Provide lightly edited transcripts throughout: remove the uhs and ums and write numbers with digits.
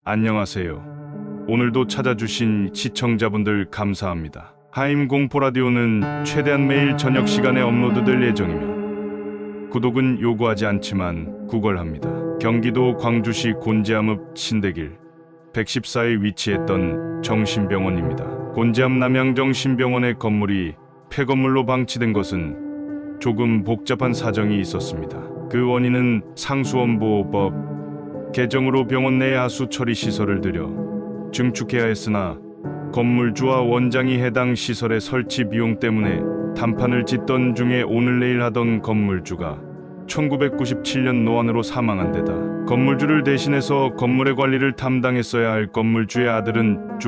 안녕하세요. 오늘도 찾아주신 시청자분들 감사합니다. 하임 공포라디오는 최대한 매일 저녁 시간에 업로드될 예정이며 구독은 요구하지 않지만 구걸합니다. 경기도 광주시 곤지암읍 신대길 114에 위치했던 정신병원입니다. 곤지암 남양정신병원의 건물이 폐건물로 방치된 것은 조금 복잡한 사정이 있었습니다. 그 원인은 상수원보호법 개정으로 병원 내 하수 처리 시설을 들여 증축해야 했으나 건물주와 원장이 해당 시설의 설치 비용 때문에 단판을 짓던 중에 오늘 내일 하던 건물주가 1997년 노안으로 사망한 데다 건물주를 대신해서 건물의 관리를 담당했어야 할 건물주의 아들은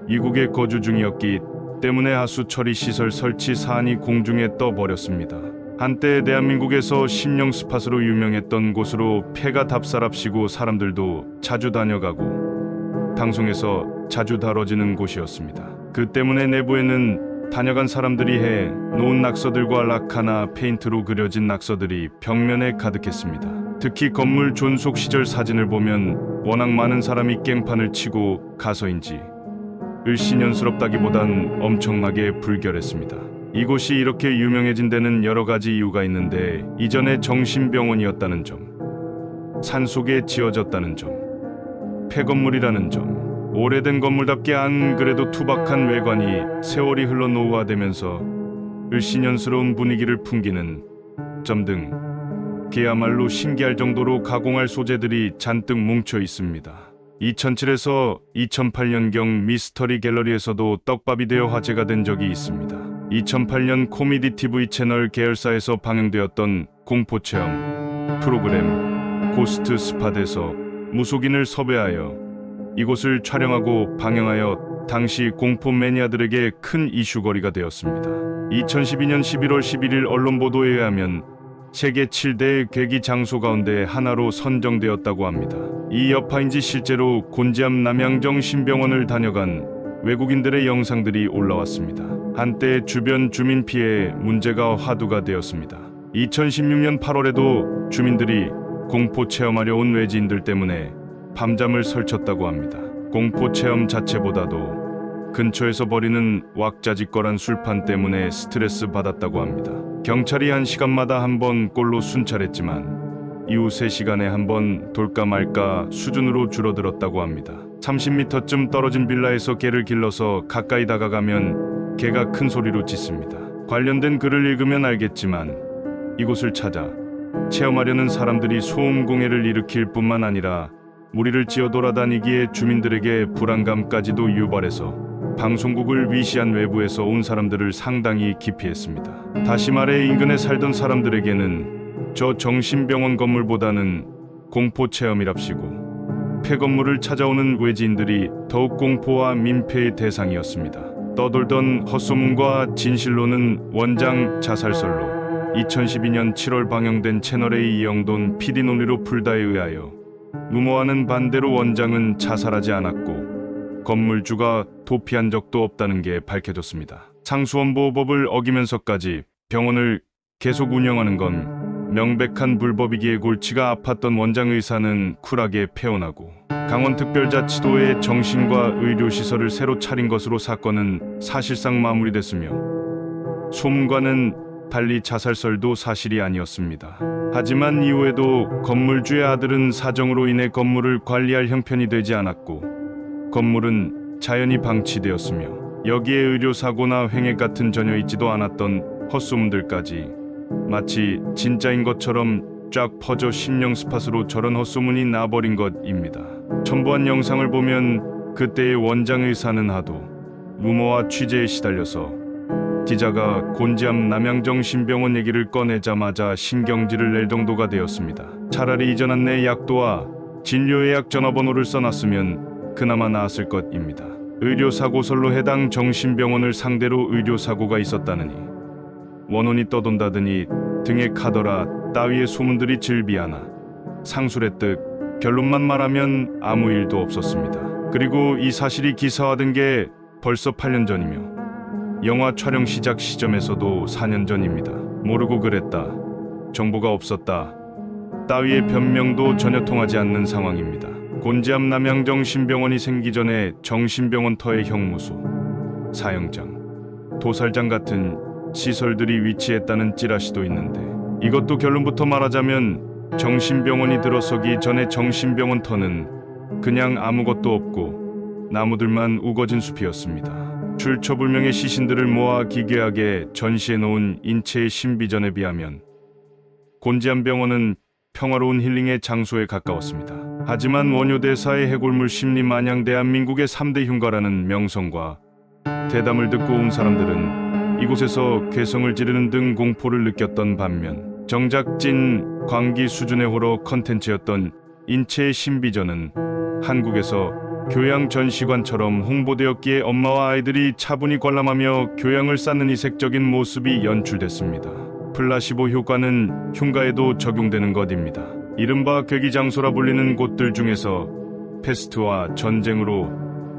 이국에 거주 중이었기 때문에 하수 처리 시설 설치 사안이 공중에 떠버렸습니다. 한때 대한민국에서 심령 스팟으로 유명했던 곳으로 폐가 답사랍시고 사람들도 자주 다녀가고 방송에서 자주 다뤄지는 곳이었습니다. 그 때문에 내부에는 다녀간 사람들이 해 놓은 낙서들과 라카나 페인트로 그려진 낙서들이 벽면에 가득했습니다. 특히 건물 존속 시절 사진을 보면 워낙 많은 사람이 깽판을 치고 가서인지 을씨년스럽다기보단 엄청나게 불결했습니다. 이곳이 이렇게 유명해진 데는 여러 가지 이유가 있는데 이전에 정신병원이었다는 점, 산속에 지어졌다는 점, 폐건물이라는 점, 오래된 건물답게 안 그래도 투박한 외관이 세월이 흘러 노후화되면서 을씨년스러운 분위기를 풍기는 점 등 그야말로 신기할 정도로 가공할 소재들이 잔뜩 뭉쳐 있습니다. 2007에서 2008년경 미스터리 갤러리에서도 떡밥이 되어 화제가 된 적이 있습니다. 2008년 코미디 TV 채널 계열사에서 방영되었던 공포체험 프로그램 고스트 스팟에서 무속인을 섭외하여 이곳을 촬영하고 방영하여 당시 공포 매니아들에게 큰 이슈거리가 되었습니다. 2012년 11월 11일 언론 보도에 의하면 세계 7대의 괴기 장소 가운데 하나로 선정되었다고 합니다. 이 여파인지 실제로 곤지암 남양정신병원을 다녀간 외국인들의 영상들이 올라왔습니다. 한때 주변 주민 피해에 문제가 화두가 되었습니다. 2016년 8월에도 주민들이 공포 체험하려 온 외지인들 때문에 밤잠을 설쳤다고 합니다. 공포 체험 자체보다도 근처에서 벌이는 왁자지껄한 술판 때문에 스트레스 받았다고 합니다. 경찰이 1시간마다 한 번 꼴로 순찰했지만 이후 3시간에 한 번 돌까 말까 수준으로 줄어들었다고 합니다. 30m쯤 떨어진 빌라에서 개를 길러서 가까이 다가가면 개가 큰 소리로 짖습니다. 관련된 글을 읽으면 알겠지만 이곳을 찾아 체험하려는 사람들이 소음공해를 일으킬 뿐만 아니라 무리를 지어 돌아다니기에 주민들에게 불안감까지도 유발해서 방송국을 위시한 외부에서 온 사람들을 상당히 기피했습니다. 다시 말해 인근에 살던 사람들에게는 저 정신병원 건물보다는 공포 체험이랍시고 폐건물을 찾아오는 외지인들이 더욱 공포와 민폐의 대상이었습니다. 떠돌던 헛소문과 진실로는 원장 자살설로 2012년 7월 방영된 채널A 이영돈 PD 논리로 풀다에 의하여 루머와는 반대로 원장은 자살하지 않았고 건물주가 도피한 적도 없다는 게 밝혀졌습니다. 상수원보호법을 어기면서까지 병원을 계속 운영하는 건 명백한 불법이기에 골치가 아팠던 원장 의사는 쿨하게 폐원하고 강원특별자치도의 정신과 의료시설을 새로 차린 것으로 사건은 사실상 마무리됐으며 소문과는 달리 자살설도 사실이 아니었습니다. 하지만 이후에도 건물주의 아들은 사정으로 인해 건물을 관리할 형편이 되지 않았고 건물은 자연히 방치되었으며 여기에 의료사고나 횡액 같은 전혀 있지도 않았던 헛소문들까지 마치 진짜인 것처럼 쫙 퍼져 심령 스팟으로 저런 헛소문이 나버린 것입니다. 첨부한 영상을 보면 그때의 원장 의사는 하도 루머와 취재에 시달려서 기자가 곤지암 남양정신병원 얘기를 꺼내자마자 신경질을 낼 정도가 되었습니다. 차라리 이전 안내 약도와 진료예약 전화번호를 써놨으면 그나마 나았을 것입니다. 의료사고설로 해당 정신병원을 상대로 의료사고가 있었다느니 원혼이 떠돈다더니 등에 카더라 따위의 소문들이 즐비하나 상술했듯 결론만 말하면 아무 일도 없었습니다. 그리고 이 사실이 기사화된 게 벌써 8년 전이며 영화 촬영 시작 시점에서도 4년 전입니다. 모르고 그랬다, 정보가 없었다 따위의 변명도 전혀 통하지 않는 상황입니다. 곤지암 남양정신병원이 생기 전에 정신병원터의 형무소, 사형장, 도살장 같은 시설들이 위치했다는 찌라시도 있는데, 이것도 결론부터 말하자면 정신병원이 들어서기 전에 정신병원터는 그냥 아무것도 없고 나무들만 우거진 숲이었습니다. 출처불명의 시신들을 모아 기괴하게 전시해 놓은 인체의 신비전에 비하면 곤지암 병원은 평화로운 힐링의 장소에 가까웠습니다. 하지만 원효대사의 해골물 심리 마냥 대한민국의 3대 흉가라는 명성과 대담을 듣고 온 사람들은 이곳에서 괴성을 지르는 등 공포를 느꼈던 반면, 정작 찐 광기 수준의 호러 컨텐츠였던 인체의 신비전은 한국에서 교양 전시관처럼 홍보되었기에 엄마와 아이들이 차분히 관람하며 교양을 쌓는 이색적인 모습이 연출됐습니다. 플라시보 효과는 흉가에도 적용되는 것입니다. 이른바 괴기장소라 불리는 곳들 중에서 패스트와 전쟁으로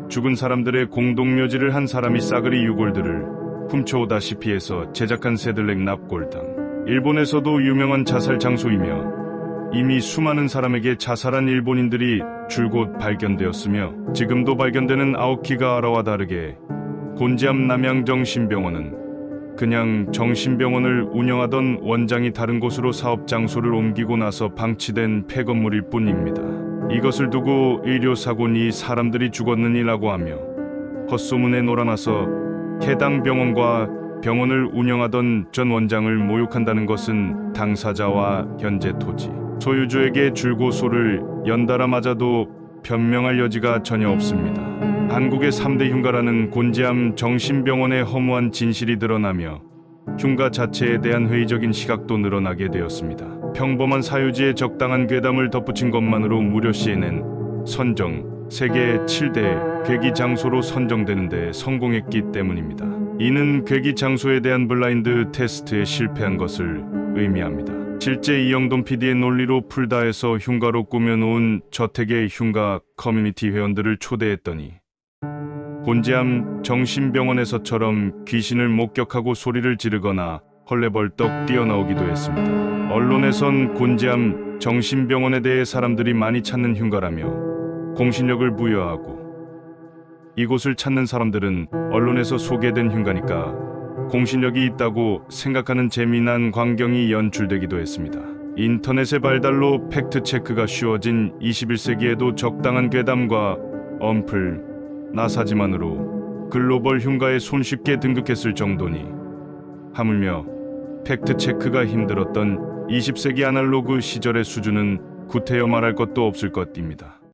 죽은 사람들의 공동묘지를 한 사람이 싸그리 유골들을 훔쳐오다시피 해서 제작한 세들렉 납골당. 일본에서도 유명한 자살 장소이며 이미 수많은 사람에게 자살한 일본인들이 줄곧 발견되었으며 지금도 발견되는 아오키가하라와 다르게 곤지암 남양정신병원은 그냥 정신병원을 운영하던 원장이 다른 곳으로 사업 장소를 옮기고 나서 방치된 폐건물일 뿐입니다. 이것을 두고 의료사고니 사람들이 죽었느니라고 하며 헛소문에 놀아나서 해당 병원과 병원을 운영하던 전 원장을 모욕한다는 것은 당사자와 현재 토지 소유주에게 줄고소를 연달아 맞아도 변명할 여지가 전혀 없습니다. 한국의 3대 흉가라는 곤지암 정신병원의 허무한 진실이 드러나며 흉가 자체에 대한 회의적인 시각도 늘어나게 되었습니다. 평범한 사유지에 적당한 괴담을 덧붙인 것만으로 무려 CNN 선정 세계 7대 괴기 장소로 선정되는 데 성공했기 때문입니다. 이는 괴기 장소에 대한 블라인드 테스트에 실패한 것을 의미합니다. 실제 이영돈 PD의 논리로 풀다 해서 흉가로 꾸며놓은 저택의 흉가 커뮤니티 회원들을 초대했더니 곤지암 정신병원에서처럼 귀신을 목격하고 소리를 지르거나 헐레벌떡 뛰어나오기도 했습니다. 언론에선 곤지암 정신병원에 대해 사람들이 많이 찾는 흉가라며 공신력을 부여하고 이곳을 찾는 사람들은 언론에서 소개된 흉가니까 공신력이 있다고 생각하는 재미난 광경이 연출되기도 했습니다. 인터넷의 발달로 팩트체크가 쉬워진 21세기에도 적당한 괴담과 언플, 나사지만으로 글로벌 흉가에 손쉽게 등극했을 정도니 하물며 팩트체크가 힘들었던 20세기 아날로그 시절의 수준은 구태여 말할 것도 없을 것입니다.